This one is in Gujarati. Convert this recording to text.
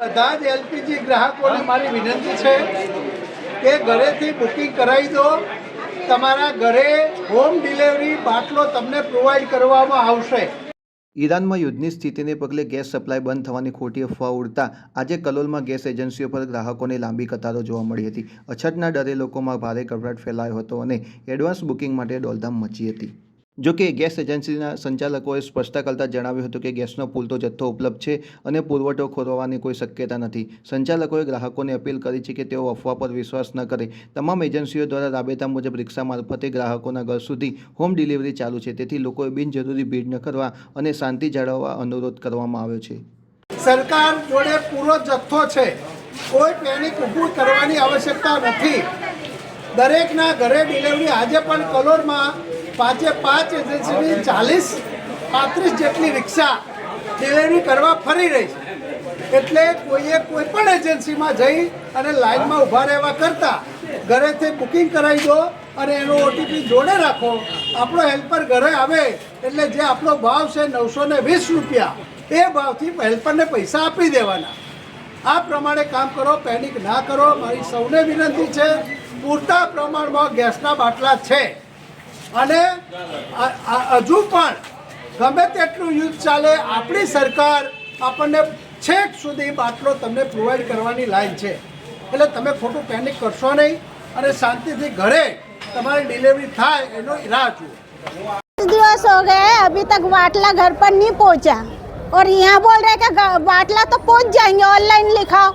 બધા જ એલપીજી ગ્રાહકોને મારી વિનંતી છે કે ઘરેથી બુકિંગ કરાવી દો. તમારા ઘરે હોમ ડિલિવરી બાટલો તમને પ્રોવાઈડ કરવામાં આવશે. ઈરાનમાં યુદ્ધની સ્થિતિને પગલે ગેસ સપ્લાય બંધ થવાની ખોટી અફવા ઉડતા આજે કલોલમાં ગેસ એજન્સીઓ પર ગ્રાહકોની લાંબી કતારો જોવા મળી હતી. અછતના ડરે લોકોમાં ભારે ગભરાટ ફેલાયો હતો અને એડવાન્સ બુકિંગ માટે દોડધામ મચી હતી. જોકે ગેસ એજન્સીના સંચાલકોએ સ્પષ્ટતા કરતાં જણાવ્યું હતું કે ગેસનો પૂરતો જથ્થો ઉપલબ્ધ છે અને પુરવઠો ખોરવવાની કોઈ શક્યતા નથી. સંચાલકોએ ગ્રાહકોને અપીલ કરી છે કે તેઓ અફવા પર વિશ્વાસ ન કરે. તમામ એજન્સીઓ દ્વારા રાબેતા મુજબ રિક્ષા મારફતે ગ્રાહકોના ઘર સુધી હોમ ડિલિવરી ચાલુ છે, તેથી લોકોએ બિનજરૂરી ભીડ ન કરવા અને શાંતિ જાળવવા અનુરોધ કરવામાં આવ્યો છે. સરકાર જોડે પૂરો જથ્થો છે, કોઈ પેનિક ઊભું કરવાની આવશ્યકતા નથી. દરેકના ઘરે ડિલિવરી આજે પણ કલોરમાં 5 એજન્સીની 40-35 જેટલી રિક્ષા ડિલિવરી કરવા ફરી રહી છે. એટલે કોઈએ કોઈ પણ એજન્સીમાં જઈ અને લાઇનમાં ઊભા રહેવા કરતાં ઘરેથી બુકિંગ કરાવી દો અને એનો ઓટીપી જોડે રાખો. આપણો હેલ્પર ઘરે આવે એટલે જે આપણો ભાવ છે 920 રૂપિયા, એ ભાવથી હેલ્પરને પૈસા આપી દેવાના. આ પ્રમાણે કામ કરો, પેનિક ના કરો. મારી સૌને વિનંતી છે, પૂરતા પ્રમાણમાં ગેસના બાટલા છે અને હજુ પણ ગમે તેટલું યુદ્ધ ચાલે, આપણી સરકાર આપણને છેક સુધી બાટલો તમને પ્રોવાઈડ કરવાની લાઈન છે. એટલે તમે ખોટું પેનિક કરશો નહીં અને શાંતિથી ઘરે તમારી डिलीवरी થાય એનો રાહ જુઓ. दिवस हो गए अभी तक बाटला घर पर नहीं पहुंचा और यहाँ बोल रहे कि बाटला तो पहुंच जाएंगे, ऑनलाइन लिखाओ.